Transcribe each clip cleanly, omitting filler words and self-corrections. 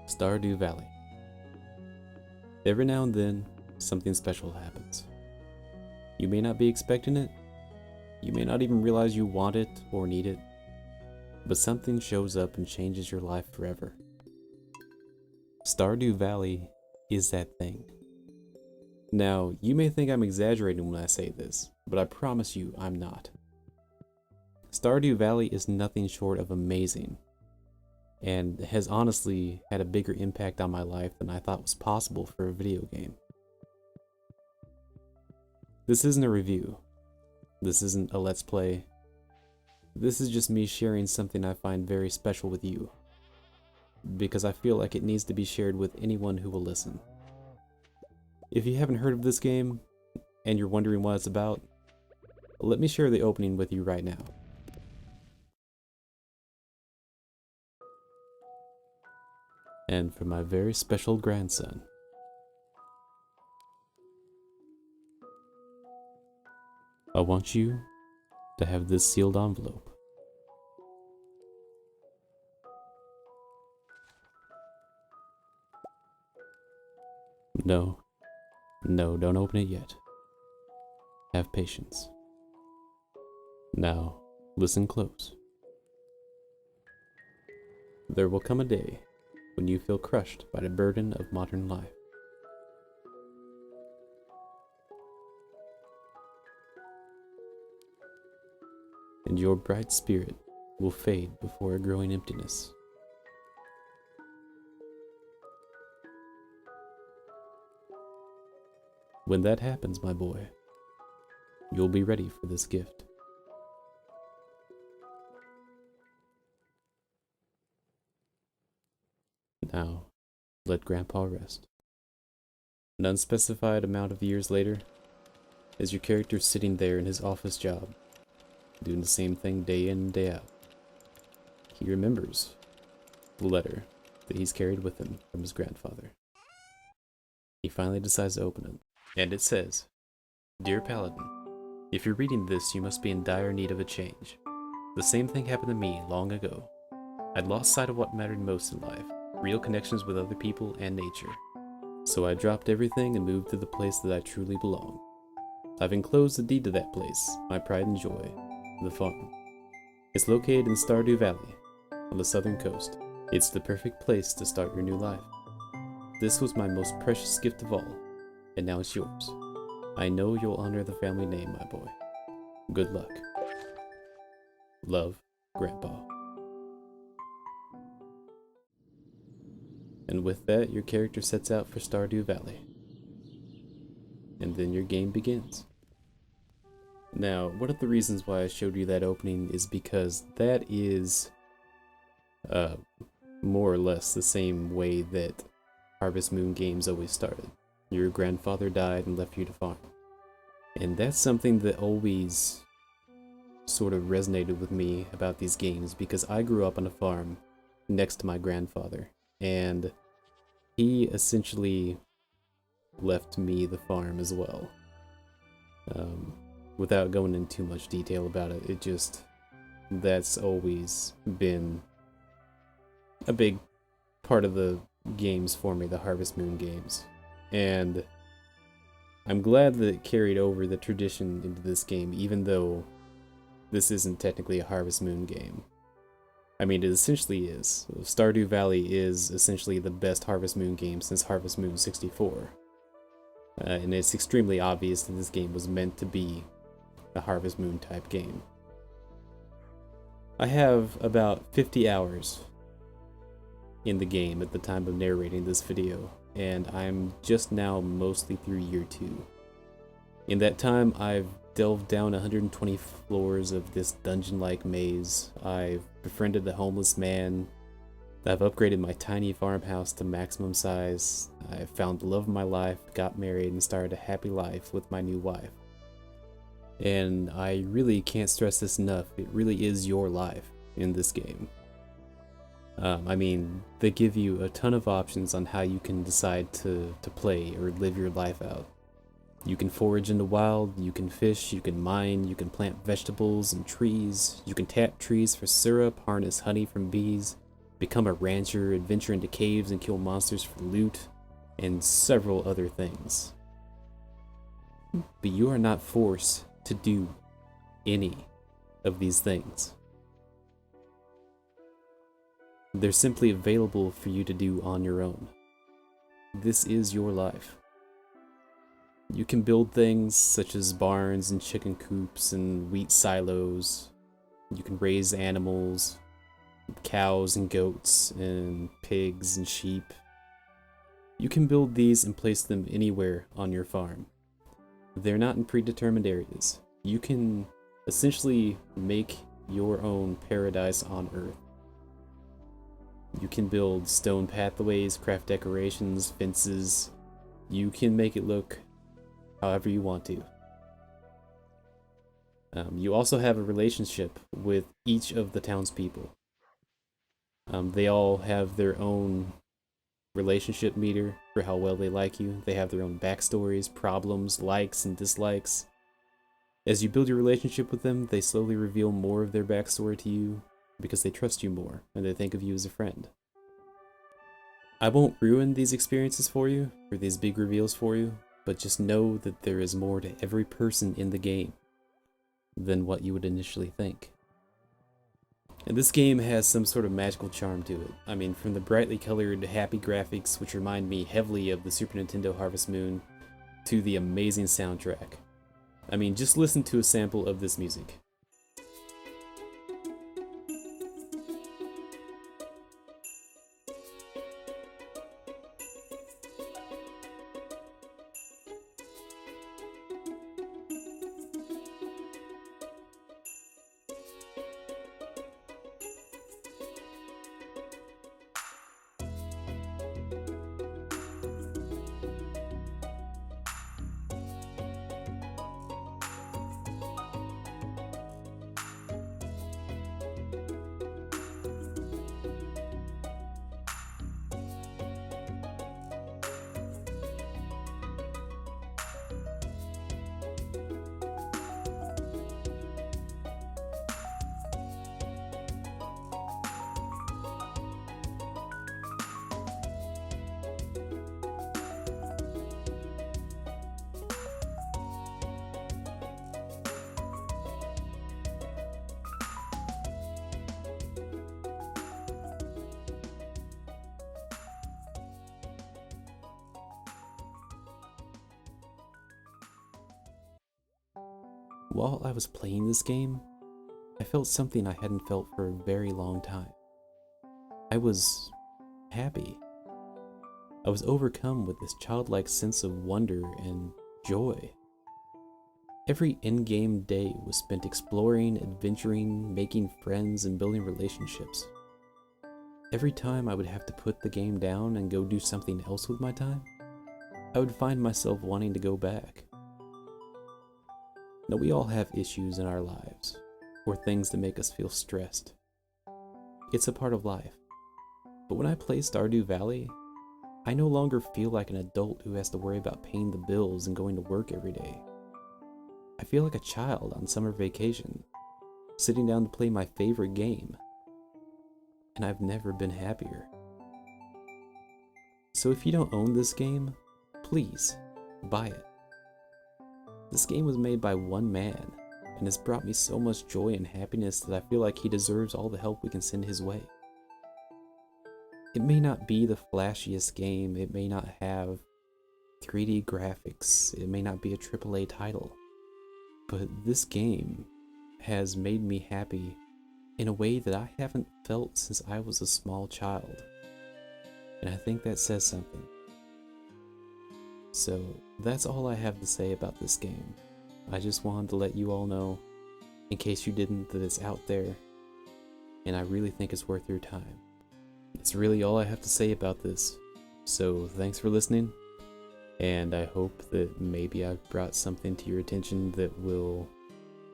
Stardew Valley. Every now and then, something special happens. You may not be expecting it, you may not even realize you want it or need it, but something shows up and changes your life forever. Stardew Valley is that thing. Now, you may think I'm exaggerating when I say this, but I promise you I'm not. Stardew Valley is nothing short of amazing, and has honestly had a bigger impact on my life than I thought was possible for a video game. This isn't a review. This isn't a let's play. This is just me sharing something I find very special with you, because I feel like it needs to be shared with anyone who will listen. If you haven't heard of this game, and you're wondering what it's about, let me share the opening with you right now. And for my very special grandson, I want you to have this sealed envelope. No, don't open it yet. Have patience. Now, listen close. There will come a day when you feel crushed by the burden of modern life. And your bright spirit will fade before a growing emptiness. When that happens, my boy, you'll be ready for this gift. Now, let Grandpa rest. An unspecified amount of years later, as your character sitting there in his office job, doing the same thing day in and day out, he remembers the letter that he's carried with him from his grandfather. He finally decides to open it, and it says, "Dear Paladin, if you're reading this, you must be in dire need of a change. The same thing happened to me long ago. I'd lost sight of what mattered most in life, real connections with other people and nature. So I dropped everything and moved to the place that I truly belong. I've enclosed the deed to that place, my pride and joy, the farm. It's located in Stardew Valley, on the southern coast. It's the perfect place to start your new life. This was my most precious gift of all, and now it's yours. I know you'll honor the family name, my boy. Good luck. Love, Grandpa." And with that, your character sets out for Stardew Valley. And then your game begins. Now, one of the reasons why I showed you that opening is because that is more or less the same way that Harvest Moon games always started. Your grandfather died and left you to farm. And that's something that always sort of resonated with me about these games, because I grew up on a farm next to my grandfather, and he essentially left me the farm as well. Without going into too much detail about it, that's always been a big part of the games for me, the Harvest Moon games. And I'm glad that it carried over the tradition into this game, even though this isn't technically a Harvest Moon game. I mean, it essentially is. Stardew Valley is essentially the best Harvest Moon game since Harvest Moon 64. And it's extremely obvious that this game was meant to be a Harvest Moon type game. I have about 50 hours in the game at the time of narrating this video, and I'm just now mostly through year 2. In that time, I've delved down 120 floors of this dungeon-like maze. I've befriended a homeless man. I've upgraded my tiny farmhouse to maximum size. I've found the love of my life, got married, and started a happy life with my new wife. And I really can't stress this enough, it really is your life in this game. I mean, they give you a ton of options on how you can decide to play or live your life out. You can forage in the wild, you can fish, you can mine, you can plant vegetables and trees, you can tap trees for syrup, harness honey from bees, become a rancher, adventure into caves and kill monsters for loot, and several other things. But you are not forced to do any of these things. They're simply available for you to do on your own. This is your life. You can build things such as barns and chicken coops and wheat silos. You can raise animals, cows and goats and pigs and sheep. You can build these and place them anywhere on your farm. They're not in predetermined areas. You can essentially make your own paradise on Earth. You can build stone pathways, craft decorations, fences. You can make it look however you want to. You also have a relationship with each of the townspeople. They all have their own relationship meter for how well they like you. They have their own backstories, problems, likes, and dislikes. As you build your relationship with them, they slowly reveal more of their backstory to you because they trust you more and they think of you as a friend. I won't ruin these experiences for you, or these big reveals for you, but just know that there is more to every person in the game than what you would initially think. And this game has some sort of magical charm to it. I mean, from the brightly colored, happy graphics, which remind me heavily of the Super Nintendo Harvest Moon, to the amazing soundtrack. I mean, just listen to a sample of this music. While I was playing this game, I felt something I hadn't felt for a very long time. I was happy. I was overcome with this childlike sense of wonder and joy. Every in-game day was spent exploring, adventuring, making friends, and building relationships. Every time I would have to put the game down and go do something else with my time, I would find myself wanting to go back. Now, we all have issues in our lives, or things that make us feel stressed. It's a part of life. But when I play Stardew Valley, I no longer feel like an adult who has to worry about paying the bills and going to work every day. I feel like a child on summer vacation, sitting down to play my favorite game. And I've never been happier. So if you don't own this game, please buy it. This game was made by one man, and has brought me so much joy and happiness that I feel like he deserves all the help we can send his way. It may not be the flashiest game, it may not have 3D graphics, it may not be a AAA title, but this game has made me happy in a way that I haven't felt since I was a small child. And I think that says something. So that's all I have to say about this game. I just wanted to let you all know, in case you didn't, that it's out there, and I really think it's worth your time. It's really all I have to say about this. So thanks for listening, and I hope that maybe I've brought something to your attention that will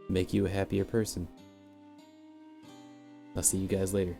make you a happier person. I'll see you guys later.